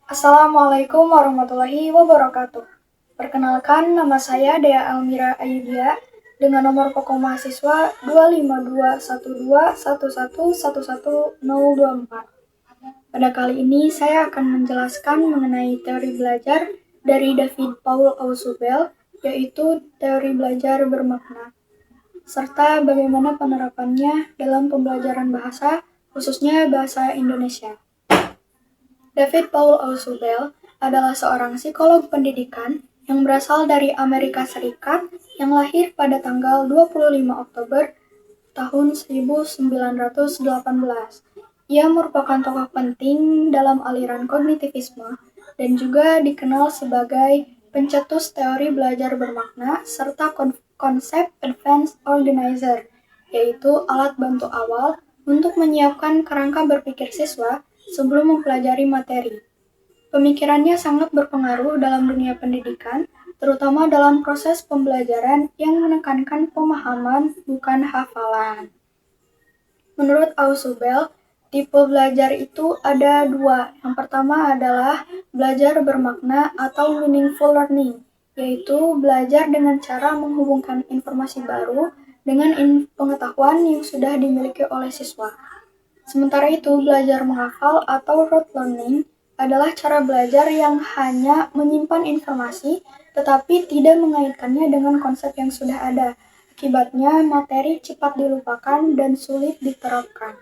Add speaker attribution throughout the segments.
Speaker 1: Assalamualaikum warahmatullahi wabarakatuh. Perkenalkan, nama saya Dea Almira Ayudia dengan nomor pokok mahasiswa 2521211111024. Pada kali ini saya akan menjelaskan mengenai teori belajar dari David Paul Ausubel, yaitu teori belajar bermakna, serta bagaimana penerapannya dalam pembelajaran bahasa, khususnya bahasa Indonesia. David Paul Ausubel adalah seorang psikolog pendidikan yang berasal dari Amerika Serikat yang lahir pada tanggal 25 Oktober tahun 1918. Ia merupakan tokoh penting dalam aliran kognitivisme dan juga dikenal sebagai pencetus teori belajar bermakna serta konsep advanced organizer, yaitu alat bantu awal untuk menyiapkan kerangka berpikir siswa sebelum mempelajari materi. Pemikirannya sangat berpengaruh dalam dunia pendidikan, terutama dalam proses pembelajaran yang menekankan pemahaman, bukan hafalan. Menurut Ausubel, tipe belajar itu ada dua. Yang pertama adalah belajar bermakna atau meaningful learning, yaitu belajar dengan cara menghubungkan informasi baru dengan pengetahuan yang sudah dimiliki oleh siswa. Sementara itu, belajar menghafal atau rote learning adalah cara belajar yang hanya menyimpan informasi tetapi tidak mengaitkannya dengan konsep yang sudah ada. Akibatnya, materi cepat dilupakan dan sulit diterapkan.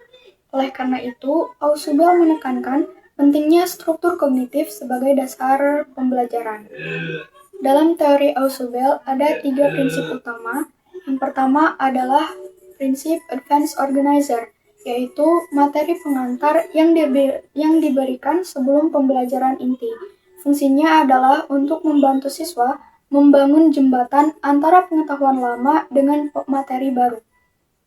Speaker 1: Oleh karena itu, Ausubel menekankan pentingnya struktur kognitif sebagai dasar pembelajaran. Dalam teori Ausubel ada 3 prinsip utama. Yang pertama adalah prinsip advanced organizer, yaitu materi pengantar yang diberikan sebelum pembelajaran inti. Fungsinya adalah untuk membantu siswa membangun jembatan antara pengetahuan lama dengan materi baru.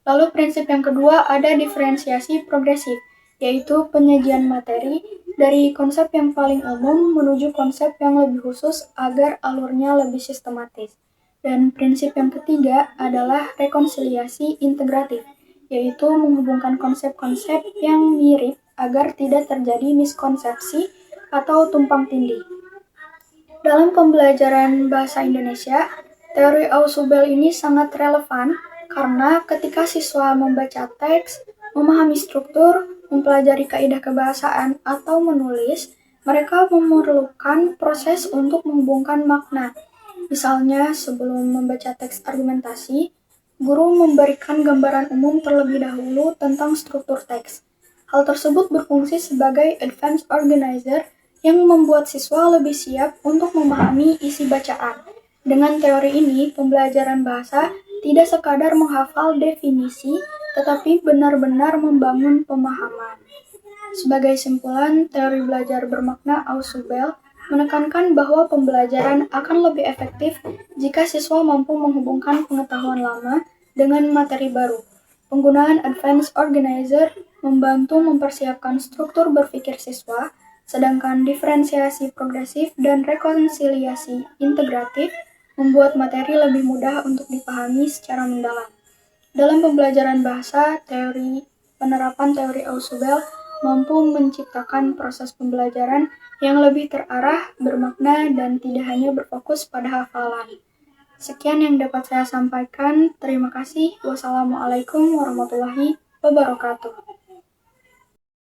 Speaker 1: Lalu prinsip yang kedua ada diferensiasi progresif, yaitu penyajian materi dari konsep yang paling umum menuju konsep yang lebih khusus agar alurnya lebih sistematis. Dan prinsip yang ketiga adalah rekonsiliasi integratif, yaitu menghubungkan konsep-konsep yang mirip agar tidak terjadi miskonsepsi atau tumpang tindih. Dalam pembelajaran bahasa Indonesia, teori Ausubel ini sangat relevan karena ketika siswa membaca teks, memahami struktur, mempelajari kaidah kebahasaan, atau menulis, mereka memerlukan proses untuk menghubungkan makna. Misalnya, sebelum membaca teks argumentasi, guru memberikan gambaran umum terlebih dahulu tentang struktur teks. Hal tersebut berfungsi sebagai advanced organizer yang membuat siswa lebih siap untuk memahami isi bacaan. Dengan teori ini, pembelajaran bahasa tidak sekadar menghafal definisi, tetapi benar-benar membangun pemahaman. Sebagai simpulan, teori belajar bermakna Ausubel menekankan bahwa pembelajaran akan lebih efektif jika siswa mampu menghubungkan pengetahuan lama dengan materi baru. Penggunaan advanced organizer membantu mempersiapkan struktur berpikir siswa, sedangkan diferensiasi progresif dan rekonsiliasi integratif membuat materi lebih mudah untuk dipahami secara mendalam. Dalam pembelajaran bahasa, penerapan teori Ausubel mampu menciptakan proses pembelajaran yang lebih terarah, bermakna, dan tidak hanya berfokus pada hafalan. Sekian yang dapat saya sampaikan. Terima kasih. Wassalamualaikum warahmatullahi wabarakatuh.